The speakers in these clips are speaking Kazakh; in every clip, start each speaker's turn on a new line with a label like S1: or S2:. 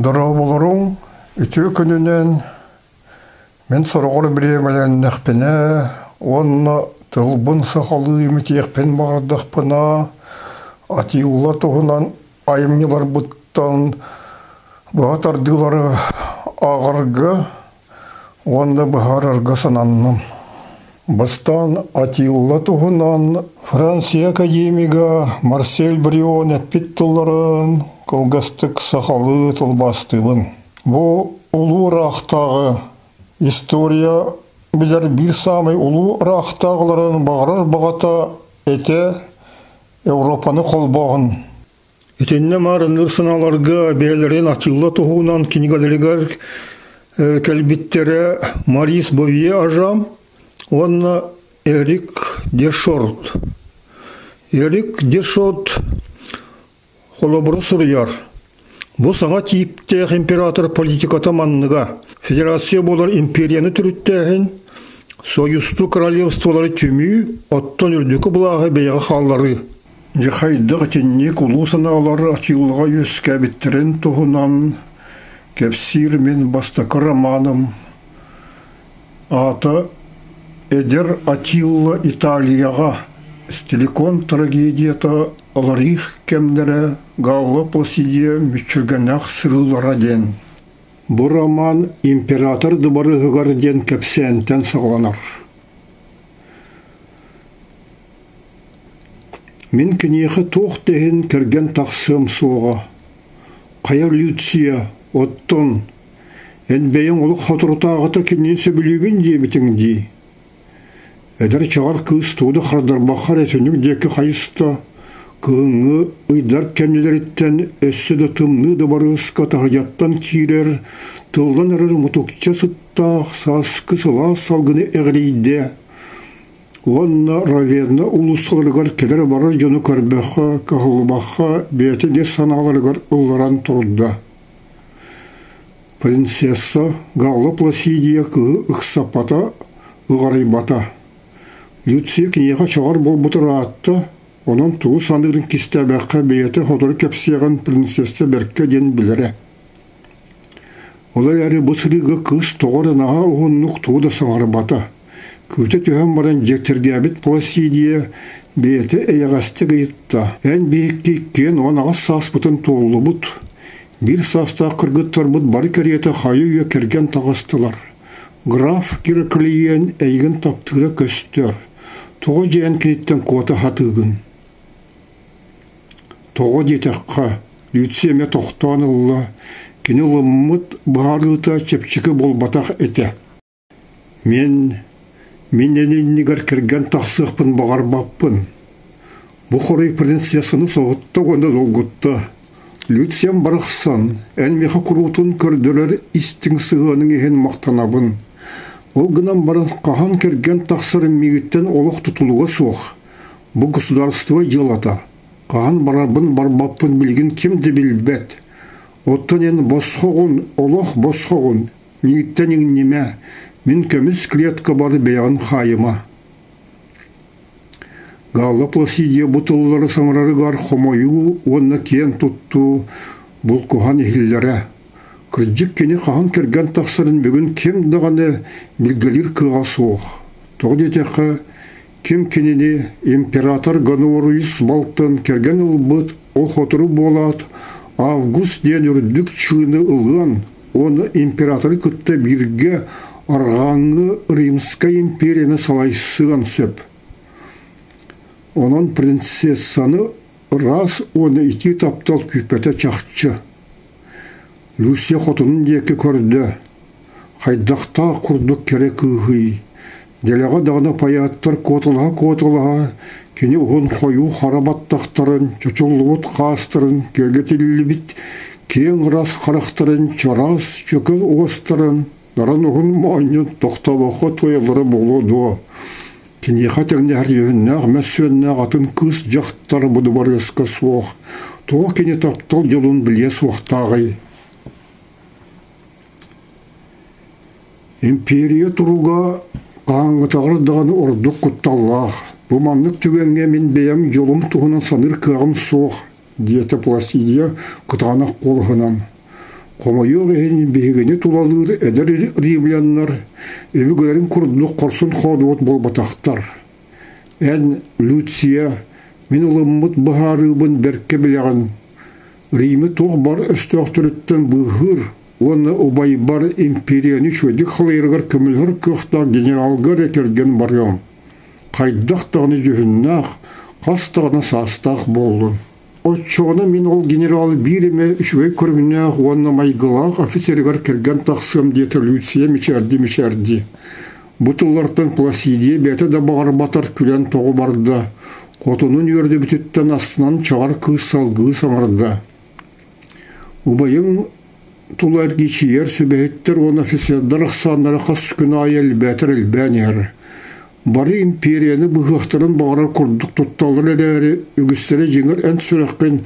S1: Дора болорун үтө күнүнен мен сорогор биремелен нахпене онна тылбын сахалы имитекпен бардахпына атилла тоһунан айымнылар буттан баатардылары агырга онда бахарарга сананным. Бастан атилла тоһунан Франция академига Марсель Брион эппиттыларын колгастык сахалы тылбастыбын. Бу улуу рахтагы история билер бир самый улуу рахтагыларын багырар багата эте Европаны колбогун. Итенне марын ырсыналарга бээлерин атилла тоһунан кинигалеригер кэлбиттере Марис Бовье ажам, онна Эрик Дешорт. Эрик Дешорт холобру сурьяр. Бу саңа типтех император политиката манныга. Федерация болар империяны түріттәхін, Союзту королевстволары түмі, оттон үрдікі бұлағы бейға халлары. Жахайдық теннек улу саналары атилыға өске біттерін тұғынан кепсир мен бастакы романым. Ата Эдер Атилла Италияға стиликон трагедията аларих кемдері Галла пласидия мүчіргенақ сырылара ден. Бұ роман император дыбары ғығар ден кепсентен сағланар. Мен кенеқі тоқ дегін керген тақсым соға. Қайыр Люция, оттон, әнбейін олық қатыртағыта кенен сөбілебін дебітіңді. Эдер чағар кыз туды қырдарбақар әтінік декі қайыста, кыңы ұйдар кәнелеріттен өссіді тымны дыбары ұсқа тағыяттан кейрер, тылдан әрір мұтықча сұттақ сасқы сыла салғыны әғірейді. Онна Равенна улусылырғар келер бары жоны көрбәққа, кағылбаққа, бәті де саналырғар ұлларан тұрды. Принцесса Галла Пласидия кығы ұқсапата, ұғарайбата. Люция кенеға чағар бол бұтыр атты, onun tuğu sanırın kistəbəqə beyəti hodları kəpsiyəğən prinsessə bərkə den bilirə. Olar əri bu sırıqı qız toğarınağa oğunluq tuğu da sağarı bata. Küvtə tühəm varan jektergəbit Plasidiya beyəti əyəğəsti qıyıtta. Ən beyikki ken onağa sas butun toğulu but. Bir sasta qırgıttar but bari kəriyəti xayı üyə kergen tağıstılar. Graf kirkliyen əygin taptığıra köstür. Toğu jəyən kinitten kota hatığın. Тоғы детаққа, Люцияме тоқтанылла, кені лыммыт бағарыта чепчікі бол батақ әте. Менен енігер керген тақсықпын бағар баппын. Бұ қорай принцесыны соғытты онда долғытты. Люциям барықсан, әнмеқі құрутын көрділер истің сығының ехен мақтанабын. Ол гынан барын қахан керген тақсырын мегіттен олық тұтылуға соқ. Бұ государство жылата. Қаған барабын барбаппын білген кемді білбәт. Оттан ен босқоғын, олық босқоғын, мегіттен ең неме, мен көміз клетка бары бейған қайыма. Галла Пласидия бұтылылары самарарығар қомойу, онына кен тұтту, бұл қоған ехілдері. Күрджік кені қаған керген тақсырын бүгін кем дағаны білгелер кыға соқ. Тоғдетеқі кем кенені император Гануаруис балтын керген ұлбыт ол хотыру болат, август ден үрдік чыны ұлған, оны императоры күтті бірге арғаңы Римска империяны салайсыған сөп. Онын принцессаны рас оны ити таптал күпеті чақчы. Люция хотының декі көрді, қайдақта құрдық керек ұғый. Делеға дағына паяттар котылға, кені оғын қойу харабаттақтарын, чөчілуыт қастырын, кергетілі бит, кен рас қарақтарын, чарас, чөкіл оғыстарын, наран оғын майнын тоқтабақы тоялары болуды. Кені қатыңды әр жүйіннәғ, мәсуіннәғ атын күз жақтары бұды бар өскі суық. Тоғы кені таптал жолын біле суықтағай. Империя тұруға Қаңғытағырдығын ордық құтталлақ. Бұманлық түгенге мен бейім жолым тұғынан саныр кағым соқ, деті Пласидия қытағанақ қолғынан. Комойук эһин биһигини тулалыр эдер римляннар эбигөлерин курдук корсун ходуот болбатахтар. Эн Люция мен улыммыт бахарыбын берке биляган Риме тох бар өстөктөрүттөн быгыр оны убай бар империяны шөйдик халайыргар көмөлөр көхта генералгар экерген барган. Кайдактагыны жүһүннах, кастагыны састах болдун. Отчоны мен ол генерал биреме үшвей көргүннах оны майгылах офицергар керген тахсым дете Люция мичерди. Бутыллартын Пласидия бәті да бағар батар күлен тоғы барды. Қотының өрді бүтіттен астынан чағар кыз салғы саңырды. Убайың тұл әргечиер сөбәйттер он офицердар ақсанлары қас күні айел бәтір әлбән әрі. Бары империяны бұғықтырын бағарар күрдік тұтталыр әрі үгістері жеңір ән сүрәқпен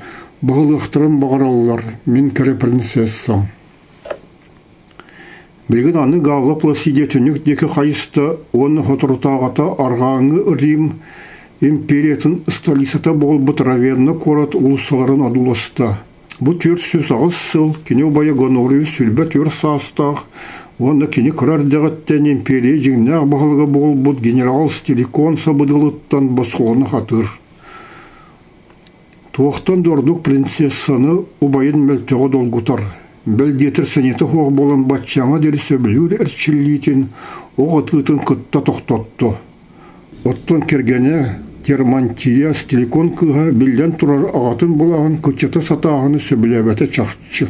S1: бұғылықтырын бағаралылар. Мен кәрі принцессам. Білген аны ғалы Пласидия түнік декі қайысты, оны хотыртағата арғаңы Рим империятын столицата бол бұтыравенні корат ұлысыларын адуласты. Бұ төр сөз ағыз сыл, кене бая гонорию сүлбә төр састақ, оны кене кырардағаттен империя жеңнәғ бағылға бол бұд генерал Стиликон сабыдылыттан басқуаны қатыр. Туақтан дордық принцессаны ұбайын мәлтеға долгутар. Бәлдетір сәнеті хоқ болан батчаңа дәрі сөбілер әрчілейтін оғатытын күтті тоқтатты. Оттан кергене Термантия Стиликон кыға білден тұрар ағатын болағын күтчеті сатағыны сөбілебәті чақчы.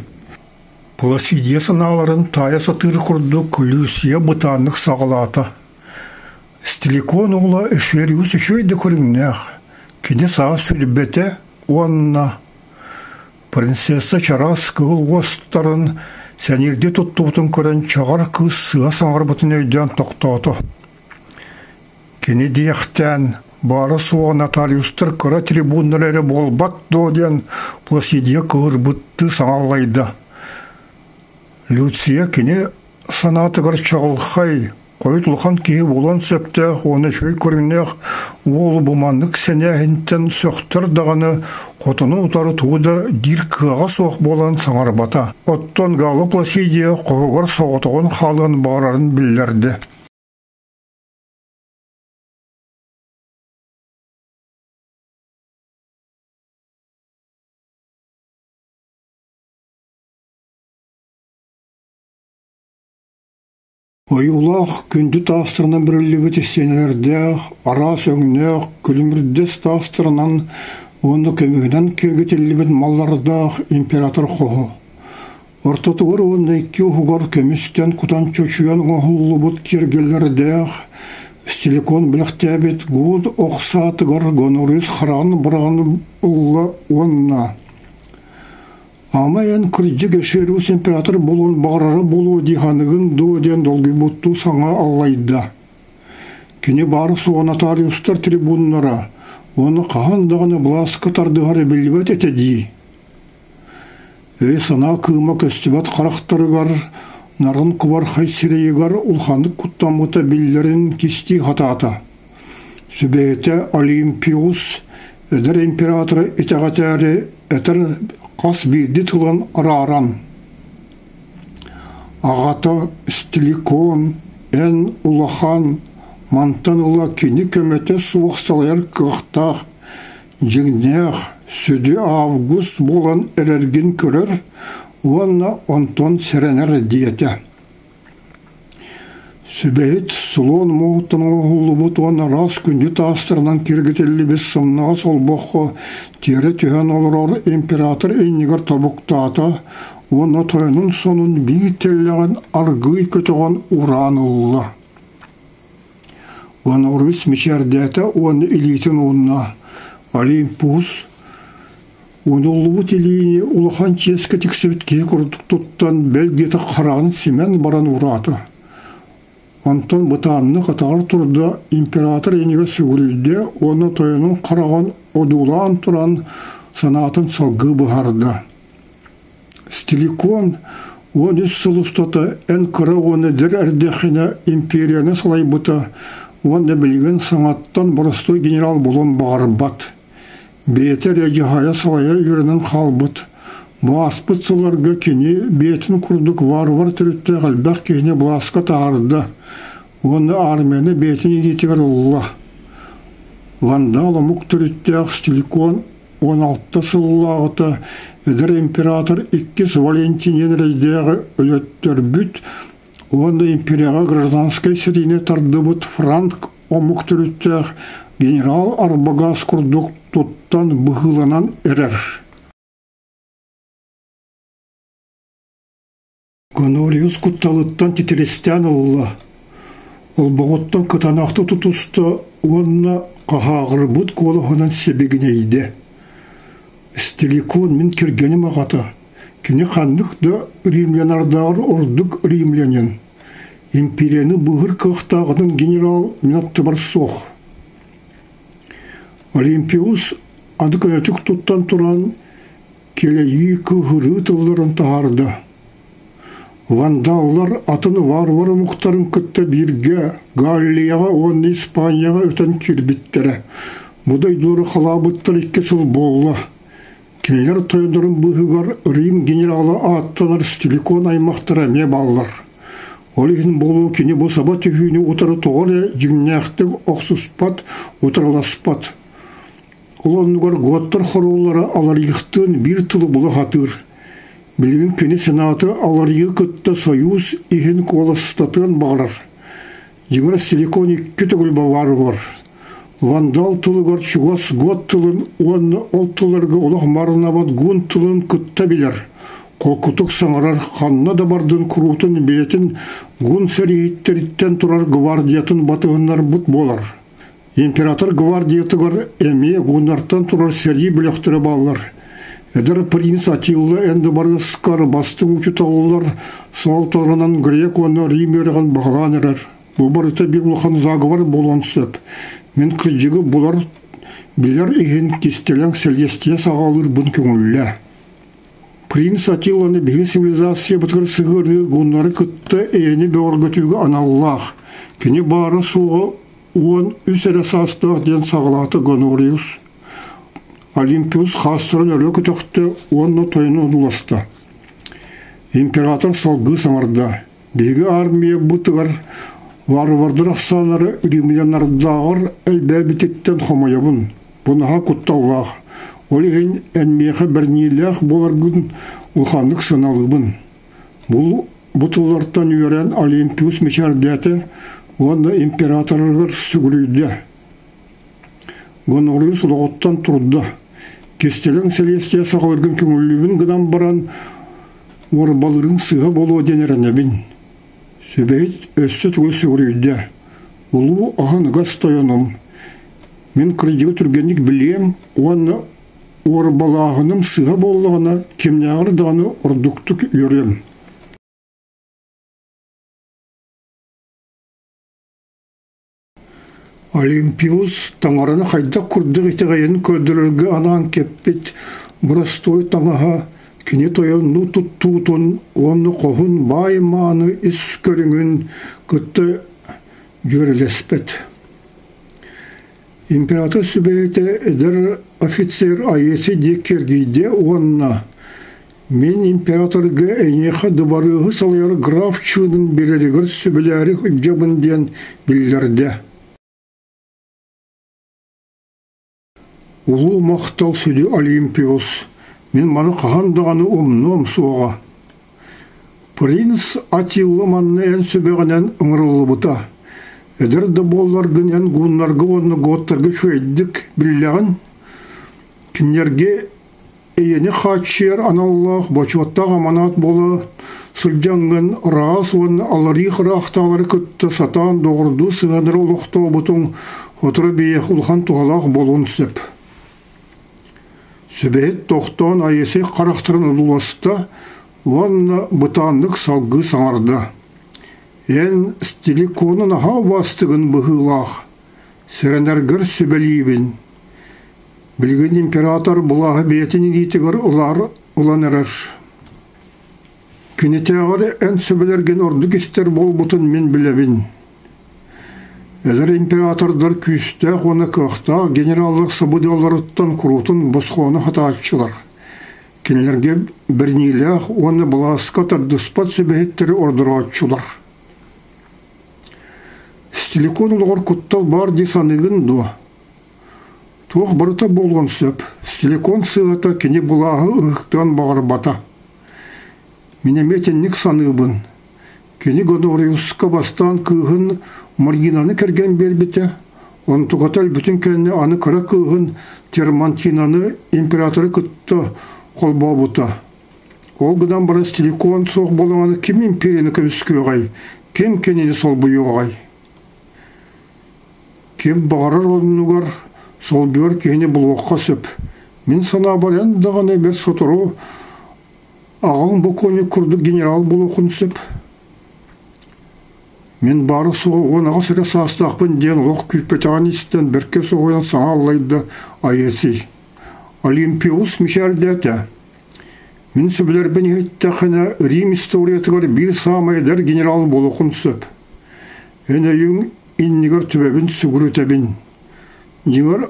S1: Пласидия саналарын тая сатыр құрдық Люция бұтанық сағылаты. Стиликон оғла үшеріус үшөйді көріңнәқ. Кене саға сүрбеті онына. Принцесса чарас кыл ғостарын сәнерде тұттуытын көрін чағар кыз сыға саңғыр бұтын өйден тоқтауды. Кене дейқтен бары суға нотариустар көра трибунлары болбат доден Пласидия кығыр бұтты саңалайды. Люция кене санатығыр чағылқай қойытылған кейі болан сөпті оны шөй көрінеқ ол бұмандық сәнәхінтен сөқтір дағаны қотының ұтары туыды дир кыға соқ болан саңар бата. Оттон ғалы Пласидия қоғығыр соғытығын қалын бағарарын білдерді. Ойулақ күнді тастырынан бірілігі сенелердеқ, ара сөңнеқ, күлімірдес тастырынан оны көмігінен кергетелібін маллардақ император қоғы. Ортатығыр оны екі ұғығар көмістен құтан чөчуен оғылы бұд кергелердеқ, Стиликон біліқтәбет ғуд оқсатығыр гонорис қырағын бұрағын ұлы онына. Ама ән күрджі кешерус император болуын бағырары болуы диханығын дооден долғы бұтту саңа аллайды. Кене бары суға нотариустар трибуннара, оны қағандағыны бұласқы тардығары білбет етеді. Сана кыма көстібат қарақтарығар, нарын құбар қайсірейігар ұлхандық құттамыта білдерін кисти хатата. Сүбейті Олимпиус, өдір императоры етағатәрі әтір қас бірді тұлан араран. Ағата Стиликон, ән ұлахан, мантан ұла кені көметі суық салайар қықтақ, жігнеғ, сөді август болан әрерген көрір, онна онтон сәренер диеті. Сүбейт сұлон мұғыттың оғылы бұт оны рас күнді тастырынан кергетелі біз сымнаға сол боққы тері түйен олырар император әйнігір табуқтата, оны тойының сонын бейттеліған арғый көтіған уран ұлы. Оны ұрыс мечердеті оны илейтін онына Олимпус, оны ұлы бұт илейіне ұлыған ческі тексібітке күрдік тұттан бәлгеті қарағын семен баран ұраты. Антон бұтанны қатағыр тұрды император енеге сүгірейді, оны тойының қараған одулан тұран санатын салғы бұғарды. Стиликон, оны сұлыстаты ән күрі оны дір әрдеқіне империяны салай бұты, оны білген саңаттан бұрыстой генерал болын бағар бат. Бейтер әжіғая салая үйрінің қалбыт. Баспытсыларға кені бетін күрдік вар-вар түрітті ғалбақ кейіне бұласқа тағырды. Оны армені бетін едетігір ұлла. Вандалы мұқ түріттіғ стиликон 16 сыллағыты әдір император 2 Валентинен рейдегі өлеттер бүт. Оны империяға гражданскай сіріне тарды бұт Франк омық түріттіғ генерал Арбагас күрдік тұттан бұғыланан әрір. Гонориус кутталыттан титилестен ұлла. Ол бұғыттан кытанақты тұтысты, онына қағағыр бұд қолығынан себегіне ейді. Стиликон мен кергенім ағата. Кені қандықты римлянардағыр ордық римлянен. Империяны бұғыр қықтағының генерал минатты бар соқ. Олимпиус ады көнетік тұттан тұран келейі күғыры тұлдарын тағарды. Вандаллар атыны вар-вар мұқтарын күтті бірге, Галлияға, оны Испанияға өтен кирбиттері. Бұдай дұры қалабыттар екі сыл болла. Кенелер тойындырын бұғығар Рим генералы аттанар стиликон аймақтыра ме баллар. Олығын болу кені бұл саба түйіні отыры тоғыры жігнәқтің оқсуспат, отыраласпат. Оланығар ғоттар қорулары алар иқтын бір тұлы бұлы қатыр. Білген кені сенаты аларығы күтті союз ихін қоластатын бағырар. Жігір стиликон 2 түгіл бавар бар. Вандал тұлығар чуғас ғот тұлын, оны ол тұларға олық марынабат ғын тұлын күтті білер. Қолқытық саңырар қанна да бардың күрутын бетін ғын сәрейіттеріттен тұрар гвардиятын батығынар бұт болар. Император гвардиятығар әме ғынартан тұрар сәрей біліқтірі балар. Эдер принц Атилла әнді бары скар басты учиталылар салтарынан грек оны Рим өріған бағылан әрір. Бұл барыта бір ұлған зағывар болан сөп. Мен күрджігі бұлар білер еген кестелен сәлестия сағалыр бұн көңілі. Принц Атилланы бігі цивилизация бұтқыр сығыры ғынлары күтті әйені бөргітуге аналлах. Кені бары суғы уын үс әресастық ден сағалаты Гонориус. Олимпиус қастырын өлі күтіқті онны тойыны ұласты. Император салғы самарда. Бегі армия бұтығар варвардырақ санары римлянардағыр әлбәбітеттен қомайабын. Бұныға күттаулақ. Олеген әнмеқі бірнейләқ боларғын ұлқандық сыналыбын. Бұл бұтылардан үйерен Олимпиус мешәрдәті онны императорығыр сүгілейді. Гонориус ұлғыттан тұрды. Кестелің сәлестия сағалырғын көңілібін ғыдан баран орбалырың сыға болу денерінебін. Сөбейт өссі түгіл сөгірейді. Ұлу ағанға стояным. Мен күрджігі түргенік білем, оны орбалағыным сыға болуғына кемнеғырдағыны ұрдықтық үйрем. Олимпиус таңараны қайдақ күрдіқ етеғайын көрдіріргі анан кеппет бұрастой таңаға кене тойыны тұттуытын, оны қоғын байманы іс көріңін күтті жөрелеспет. Император сүбейті әдір офицер айесі декергейде онына. Мен императорға әнеқа дұбарығы салайыр граф чуының берерігір сүбілері үбжабын ден білдерді. Улу мақтал сөйді Олимпиус. Мен маны қағандағаны ұмным соға. Принц Атилла манны ән сөбеғінен ұңырылы бұта. Әдірді болларғын ән ғунларға оны ғоттарға шөйдік білләғін. Кінерге әйені қатшер аналлах бачуаттақ аманат болы сылжаңын рас оны аларих рақталары күтті сатан доғырды сығаныр олықтау бұтың отыры бейек ұлған тұғалақ болуын сөп. Сөбейт тоқтан айесі қарақтырын ұлыласты, онына бұтандық салғы саңарды. Ән стиликонын аға бастығын бұғылақ, сәренергір сөбелейбін. Білген император бұлағы бетінің етігір ұлан әрір. Кенетеғары ән сөбелерген ордық істер бол бұтын мен білебін. Әдір императордар күстәқ оны қықта генераллық сабыдаларыттан күрутын босқоны хатаатчылар. Кинлерге бернилях оны баласка тардыспат сөбәһеттері ордыраатчулар. Стиликон улығыр куттал бар ди саныгын дуа. Туох барыта болған сөп. Стиликон сыгата кені булағы ұқтан бағыр бата. Минеметенник саныбын. Кені Гонориуска бастан кыгын маргинаны керген бербете. Он туғатал бүтін кәнне аны кыра кыгын Термантинаны императоры күтті қолба бұта. Ол гыдан бара Стиликон соқ болғаны кем империяны көміскі оғай, кем кенені сол бұй оғай. Кем бағарар олынуғар сол бүйір кені бұл оққа сөп. Мен сана барян дағаны бер сотыру ағын бұқоны күрді генерал бұл оқын сөп. Мен бары соғы онаға сірі састақпын ден оқ күйпетаған істен бірке соғыян саңа аллайды айеси. Олимпиус мишәрдәті. Мен сөбілер бен еттіқіні Рим историятығар бір самайдар генерал бол оқын сөп. Әне ең иннігер түбәбін сүгірітәбін. Жеңір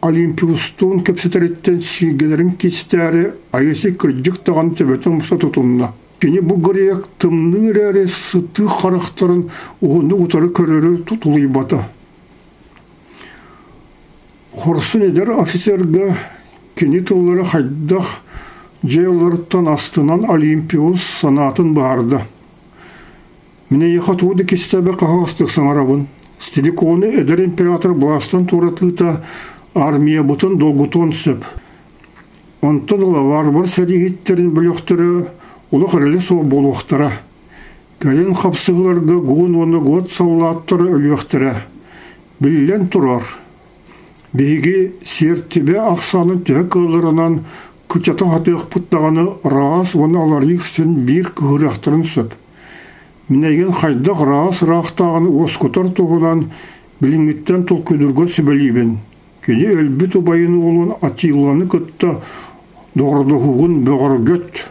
S1: Олимпиустың кепсетәреттен сүйгелерін кестәрі айеси күрджік таған түбәтің мұса тұтынна. Кені бұл грек тымныр әрі сыты қарақтарын ұғынды ұтары көрері тұтылый бата. Хорсын едер офицерге кені тұллары қайдақ жайларыттан астынан Олимпиус санатын барды. Мене ехатуды кестәбі қағастық саңарабын. Стиликоны әдер император бұластан туратыта армия бұтын долгутон сөп. Онтын ұлавар бар сәрігеттерін бүліқтірі ұлы қырылы соғы болуқтыра. Кәлін қапсығыларға ғуын оны ғот саллаттыры өліқтірі. Білілен тұрар. Бейге сертібе ақсанын тәк ылырынан күчаты хатық пұттағаны рағас оны аларық сен бір күгірақтырын сөп. Мінейген қайдақ рағас рақтағаны оскутар тұғынан білінгіттен тұл көдіргі сөбелейбен. Кені өлбіт ұбайыны олын атиланы күтті доғырдығығын бұғыр гөт.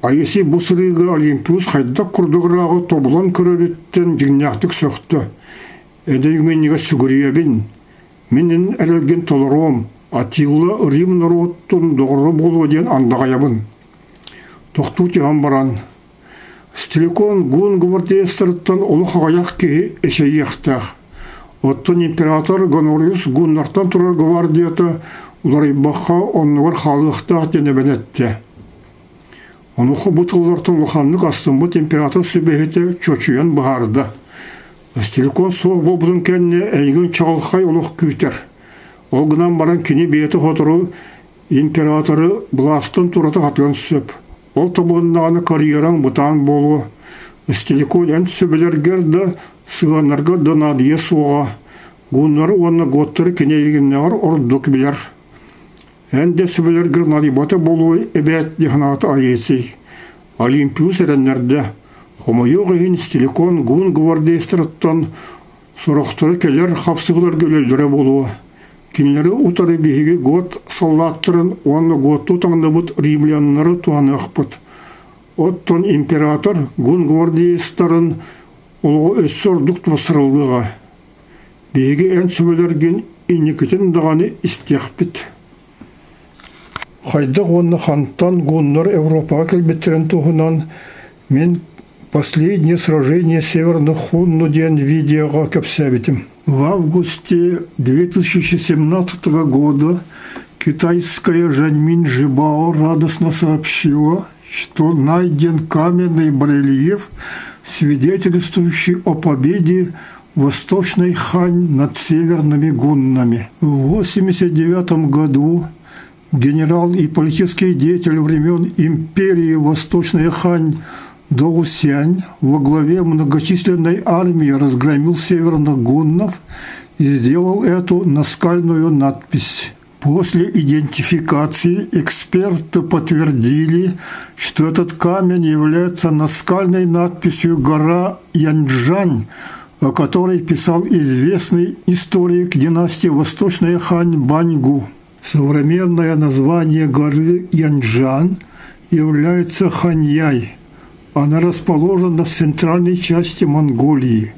S1: Айеси бұсырығы Олимпиус қайдақ күрдіғырағы тобылан көререттен жігнақтық сөқті. Әді үңенеге сүгірейбен. Менің әрелген толыруым. Атилла Рим народтың доғыры болу ден андағаябын. Тоқту тиған баран. Стиликон гуын гвардейстырыттан олы қағаяқ кеге әшейектәқ. Оттын император Гонориус гуыннартан тұрар гвардията улары баққа онығыр халықтақ денебен әтті. Онықы бұтылдартын ұлханлық астын бұт император сөбейті чөчуян бағарды. Стиликон соқ бол бұдың кәнне әйгін чағылқай олық күйтер. Ол гынан баран кені бейті қотыру императоры бұластын тұраты қатыған сөп. Ол табылындағаны карьераң бұтан болу. Стиликон ән сөбелергерді сығанарға донадия суға. Гуннары оны готтыры кенегіннағыр ордық білер. Әнде сөбелергер надибаты болу әбәт деханаты айеси. Олимпиус әрәнлерді. Хомойоғы ең Стиликон гун гвардейстырыттан сұрақтыры келер қапсығылар көлелдірі болуы. Кинлері ұтары бейге год саллаттырын, оны годту таңды бұд римлянлары туаны ақпыд. Оттон император гун гвардейстарын олығы өссордық тұсырылдыға. Бейге ән сөбелерген инекетін дағаны істеқпіт. Қайдық оны ханттан гуннар Европаға келбеттерін тұғынан мен последнее сражение Северных Хунну ден видеоға көпсәбетім. В августе 2017 года китайская Жаньмин Жибао радостно сообщила, что найден каменный барельеф, свидетельствующий о победе Восточной Хань над северными гуннами. В 1989 году генерал и политический деятель времен империи Восточная Хань Доу Сянь во главе многочисленной армии разгромил северных гуннов и сделал эту наскальную надпись. После идентификации эксперты подтвердили, что этот камень является наскальной надписью «Гора Яньчжань», о которой писал известный историк династии Восточная Хань Баньгу. Современное название горы Яньчжань является Ханьяй. Она расположена в центральной части Монголии.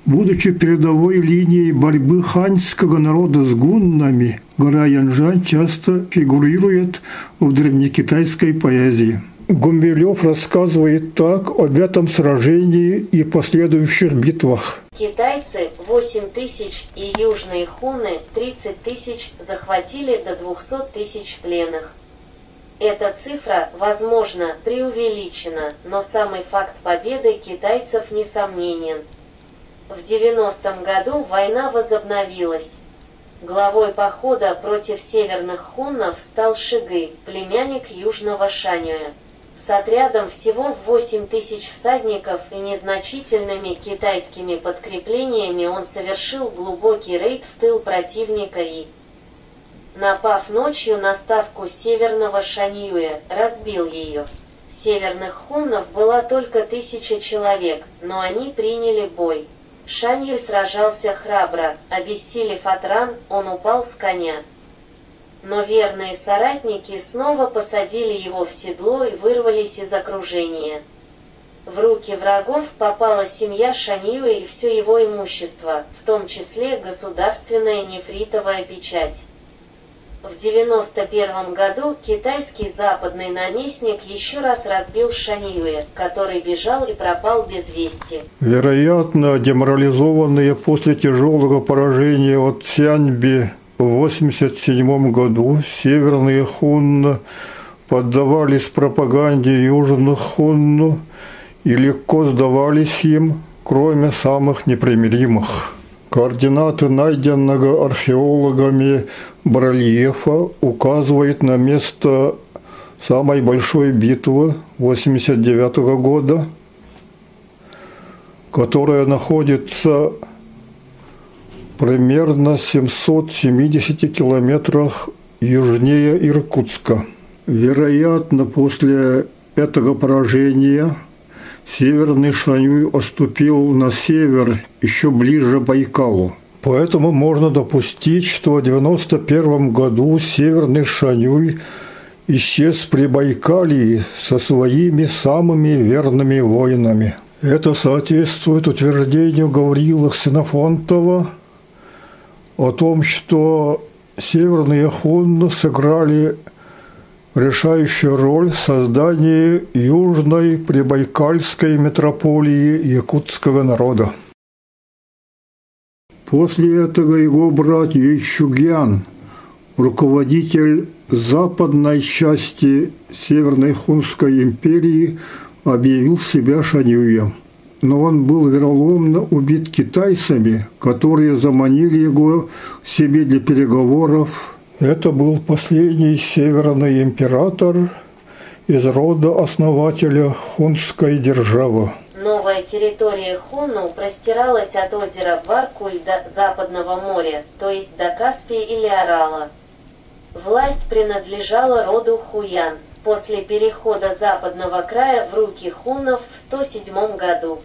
S1: Будучи передовой линией борьбы ханьского народа с гуннами, гора Янжань часто фигурирует в древнекитайской поэзии. Гумилев рассказывает так об этом сражении и последующих битвах.
S2: Китайцы 8 тысяч и южные хунны 30 тысяч захватили до 200 тысяч пленных. Эта цифра, возможно, преувеличена, но самый факт победы китайцев несомненен. В 90-м году война возобновилась. Главой похода против северных хуннов стал Шигы, племянник южного Шаньюя. С отрядом всего в 8 тысяч всадников и незначительными китайскими подкреплениями он совершил глубокий рейд в тыл противника и, напав ночью на ставку северного Шаньюя, разбил ее. Северных хуннов было только 1000 человек, но они приняли бой. Шаньюй сражался храбро, обессилев от ран, он упал с коня. Но верные соратники снова посадили его в седло и вырвались из окружения. В руки врагов попала семья Шаньюя и все его имущество, в том числе государственная нефритовая печать. В 91 году китайский западный наместник еще раз разбил Шаньюя, который бежал и пропал без вести.
S1: Вероятно, деморализованные после тяжелого поражения от Цяньби в 1987 году северные хунны поддавались пропаганде южных хунну и легко сдавались им, кроме самых непримиримых. Координаты найденного археологами барельефа указывают на место самой большой битвы 1989 года, которая находится примерно 770 километрах южнее Иркутска. Вероятно, после этого поражения Северный Шаньюй отступил на север, еще ближе к Байкалу. Поэтому можно допустить, что в 1991 году Северный Шаньюй исчез при Байкалии со своими самыми верными воинами. Это соответствует утверждению Гаврила Ксенофонтова о том, что северные хунны сыграли решающую роль в создании южной прибайкальской метрополии якутского народа. После этого его брат Юйчугьян, руководитель западной части Северной Хунской империи, объявил себя Шаньюем. Но он был вероломно убит китайцами, которые заманили его к себе для переговоров. Это был последний северный император из рода основателя хунской державы.
S2: Новая территория хунну простиралась от озера Баркуль до Западного моря, то есть до Каспия или Арала. Власть принадлежала роду Хуян. После перехода западного края в руки хуннов в 107 году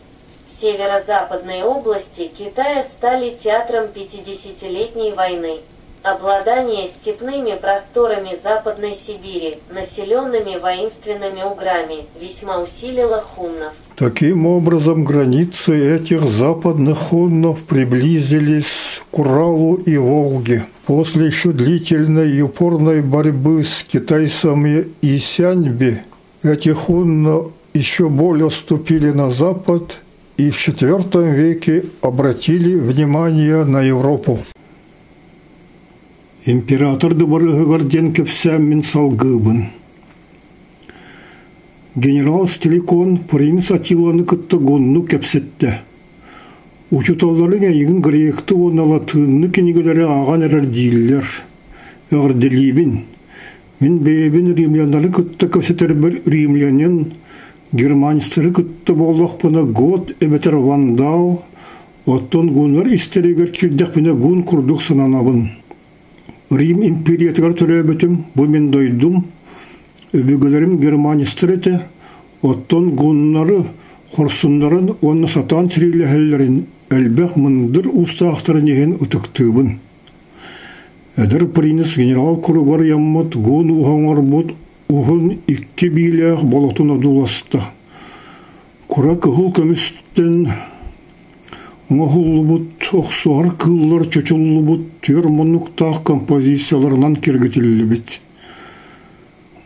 S2: северо-западные области Китая стали театром 50-летней войны. Обладание степными просторами Западной Сибири, населенными воинственными уграми, весьма усилило хуннов.
S1: Таким образом, границы этих западных хуннов приблизились к Уралу и Волге. После еще длительной и упорной борьбы с китайцами и Сяньби, эти хунны еще более отступили на запад и в IV веке обратили внимание на Европу. Император Добрыгарден кепсәммен салгыбын. Генерал Стеликон принц Атиланы кыттыгонну кепсетті. Учуталары егін гректі онала тынны кенегелері аған әрір дейлер. Әғірделейбін. Мен бейбін римлянары кытты кепсетер бір римлянен германистары кытты болақпына год әбетер вандал, оттон гунар истерегер келдекпіне гун күрдік сынанабын. Рим империятыгар төлөбөтүм, бу мен дойдум, өбөгөлөрүм германистер эте, оттон гуннары, хорсундарын, онны сатан сирилехеллерин, әлбәк мындыр устаақтарын еген ұтықтыбын. Әдір принц генерал куругар яммат гун ухаңар бұд, ухын икки билях болотун адуласта. Кура кыхыл көмістен Оңохуллубут оксуар кыллар чочуллубут төр монуктаах композицияларынан кергетилибит.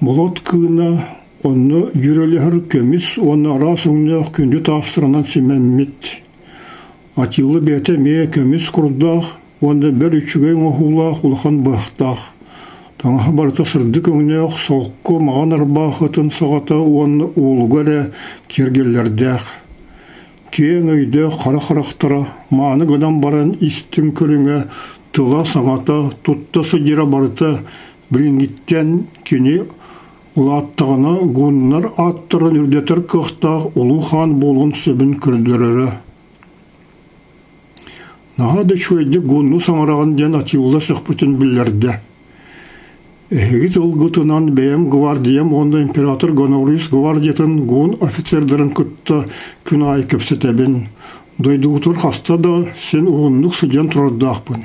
S1: Болот кыына онны жүрелер көміс, оны арасыңнақ күнді тастырынан семеммет. Атилы бәті ме көміс құрдақ, оны бір үчіген оңхулақ ұлған бақтақ. Таңа барта сырды көңнеқ солқы маған арбақытын сағата оны ұлғары кергелердәқ. Кейін өйді қара-қарақтыра, маны ғадан баран істің көріңе тұла саңата тұттасы жера барыты білінгіттен кені ұлаттығына ғуннар аттырын үрдетір қықтақ ұлу хан болын сөбін күрдірірі. Нағады шөйді ғунну саңыраған ден атилы сұқпытын білерді. Эгит ылгытынан бәйім гвардиям онда император Гонорис гвардиятын ғун офицердерін күтті күн ай көпсетебін. Дойдуғытыр хаста да сен ұғынлық сүден тұрардақпын.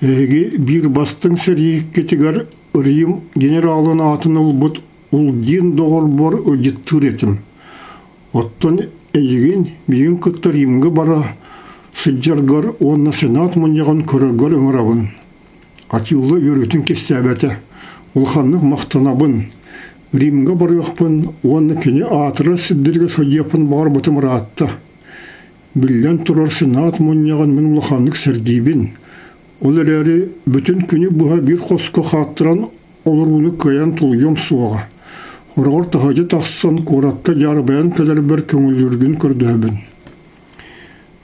S1: Эги бір бастың сәрейік кетігер Рим генералын атын ұлбыт ұлдин доғыр бар өдеттір етім. Оттан әйген бейін күтті Римге бара сүджарғар онна сенат мұнjаған көрігер өңірабын. Атилы өрітін кестәбәті. Улханның мақтанабын. Римге барықпын, оны кені атыры сүддерге сөйепін бар бұтым ратты. Білден тұрар сенат мұнjаған мен улханның сәрдейбін. Олар әрі бүтін күні бұға бір қосқы қаттыран олар оны көян тұлғым суаға. Орғыр тағады тақсан қораққа жарбаян кәлер бір көңілерген көрдәбін.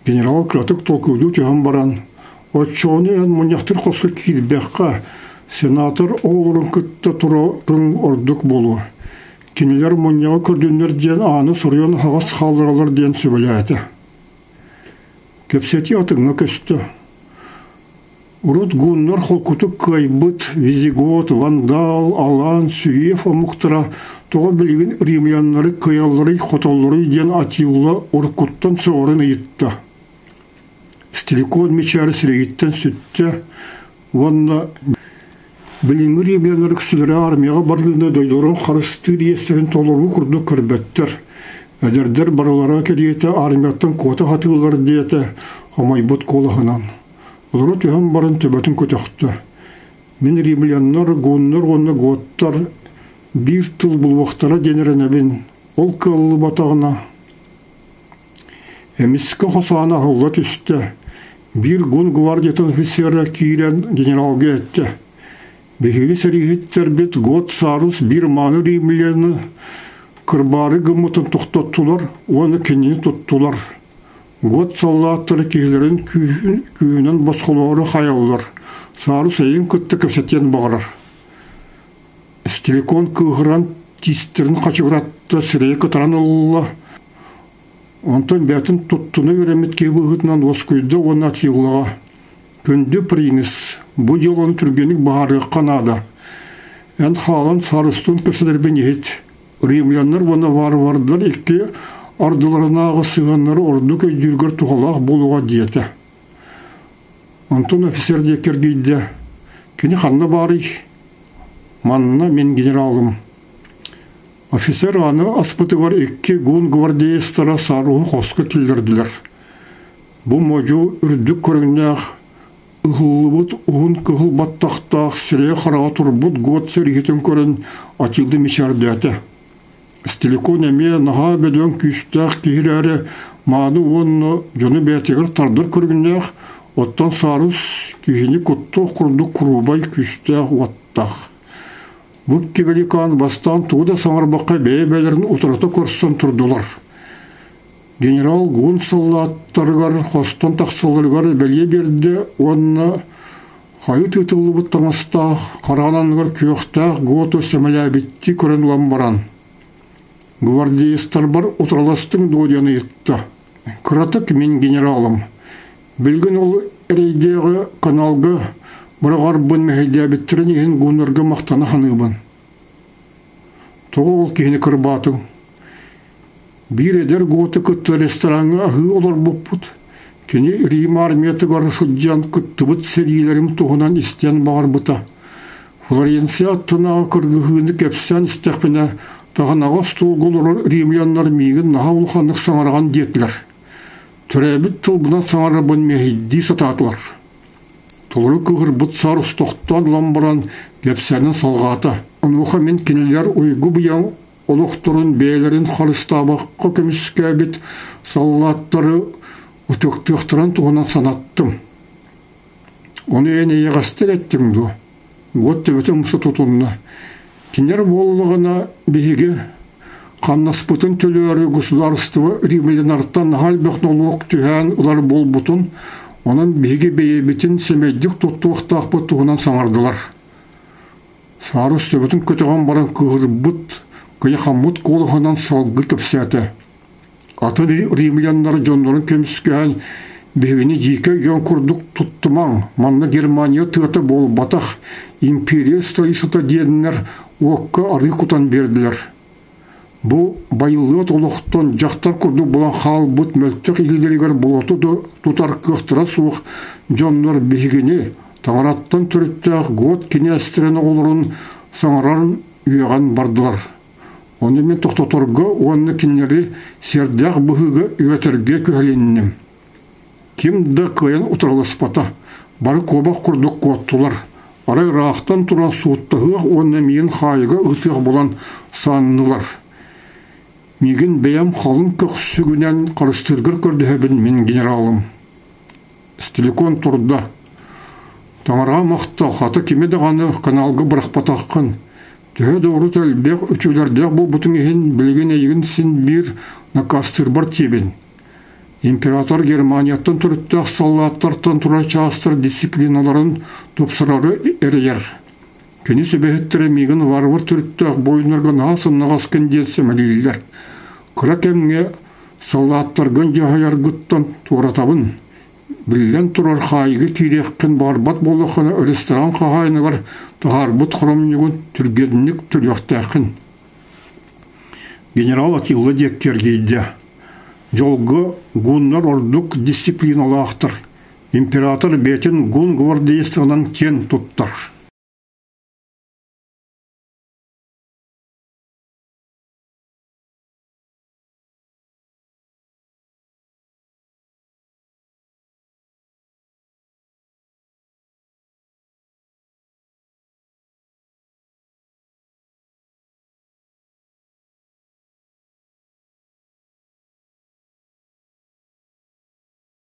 S1: Генерал Кратық толкуды түйген баран. Отчоны ән мұнjақтыр қосқы кейлбәққа сенатор олырын күтті тұрарың ордық болу. Кенелер мұнjаға көрдіңдер ден аны сұрыян хағас қалдыралар ден сөбіләді. Кепсеті атыңа көсті. Урут гуннар холкутук кайбыт, Визигот, Вандал, Алан, Сүйев омуқтыра тоға білген римлянлары каяллары хотоллары ден Атилла оркуттан соғырын етті. Стиликон мечары сірегеттен сүтті. Ванна білген римлянлары кісілері армияға бардығында дойдорын қарысты реестерін толыру күрді кірбеттір. Әдердер барылара кереті армияттан кота хатығылар дейті қамайбыт қолығынан. Олар түйген барын төбетін көтіқті. Мен римлянлар, гуннар, оны готтар бір тыл бұлвақтара денерінебін. Ол кылы батағына. Әміскі қосағына ғылға түсті. Bir gun gvardiyatın ofiseri kiren generalga etti. Behigi serihitler bet god sarus bir manı rimliyeni kırbarı gımıtın tuxtattular, onu kendini tuttular. God sallattırı kihlerin kүйінен basqaları hayallar. Sarus eyin küttü köpseten bağırar. Stilikon kıhıran tisterin kaçıqıratты sireye kıtaran Allah. Онтан бәтін тұттыны өреметке бұғытынан оскүйді оны атилыға. Күнді принес, бұл елоны түргенік бағары қанада. Ән қалан сарыстың көсілербен ет. Римлянлар оны варвардылар екке ардыларына ағысығанлары орды көздергер тұғалақ болуға дейті. Онтан офицерде кергейді. Кені қанна бары, манына мен генералым. Офицер аны аспыты бар екке гун гвардиестара саруы қосқы келдірділер. Бұл можу үрдік көріңнәқ, ұғылыбыт ұғын күғыл баттақтақ, сірее қараға тұрбыт год сәргетін көрін атилды мечардәті. Стиликон әме наға бәден күйістәқ кейірәрі маны оны жоны бәтегір тардыр көріңнәқ, оттан сарыс кейіні көтті құрды құрубай күйістәқ оттақ. Бұк великан бастан тууда саңарбаққа бәйбәлерін ұтыраты көрсін тұрдылар. Генерал гун саллаттарғар, хостан тақсылырғар бәле берді, онына қайыт үтілі бұттаңыстақ, қарағананғар күйіқтақ, ғото сәмәлі әбітті көрін ұлан баран. Гвардиестар бар ұтыраластың доодияны етті. Кыратық мен генералым. Білген ол әрейдегі каналғы Бұрағар бұн мәхейді әбіттерін ең гунырға мақтаны ханығбын. Тоғы ол кейіні кірбатың. Bir eder готы күтті ресторанға ағы олар бұппыт. Кені Рим армияты ғар сұджан күтті бұт серийлерім тұғынан істен бағар бұта. Флоренция аттынаға кіргіғыны кәпсән істәқпіне тағанаға стол ғолыр римлянлар мейгін наға ұлханық саңарған детілер. Төрәбіт тыл бұдан саңары бұн мәхидді сататылар. Толыры күгір бұт сар ұстоқтан ламбыран кепсәнін салғаты. Онуға мен кенелер ұйғы бұян олықтырын бәйлерін қарыстабаққа көміскә бет саллаттары ұтықтықтыран тұғынан санаттым. Оны әне еғастыр әттім ду. Год төбітін мұсы тұтынна. Кенер болығына бейге қаннаспытын төлері государствы римелен арттан ғалбеқнолуық түхән ұлар бол бұтын, оның бейге бейебетін семейдік тұттуықтақ бұттығынан саңардылар. Сарыс төбітін көтіған баран күғір бұт, қияқамут қолығынан салғы кіпсәті. Аты римеленлар жонларын көміскән бейгені жеке жон күрдік тұттымаң, манны Германия тұғыты бол батақ, империя столицата дедінлер оққа ары құтан берділер. Бұл байылығы толықтан жақтар күрді болан қал бұт мөлттік елдерігер болаты тұтар көқтіра суық жонлар бейгені тағараттан түріттіғ год кенестеріні олырын саңырарын үйеған бардылар. Оны мен тоқтатырғы оны кенері сердіғ бұғығы үйетерге көхеленінім. Кемді қайын ұтырылыспата, бары қобақ күрдік қоттылар. Арай рақтан тұран суыттығық оны мен қайығы ұтық болан санынылар. Меген бәйім қалын көксігінен қарыстырғыр көрдіғебін мен генералым. Стеликон тұрда. Таңарға мақтал қаты кемеді ғаны каналғы бірақ батаққын. Түхе доғыры тәлбек үтілердек бұл бұтың ехен білген әйгін сен бір накастыр бар тебен. Император Германияттан түріттіғ саллаттартан тұра частыр дисциплиналарын топсырары әрейер. Кені сөбәхеттірі меген варвар түріттіғ бойынырған асын нағаскен детсі мәлейлер. Күрәк әмге саллаттарған жағайар ғыттан туратабын. Білден тұрар қайығы кейреккен барбат болықыны ресторан қағайыны бар тұғар бұт құрамынығын түргедінік түряқтақын. Генерал Атилы деккергейді. Жолғы гуннар ордық дисциплиналы ақтыр. Император бетін гун гвардействынан кен тұттар.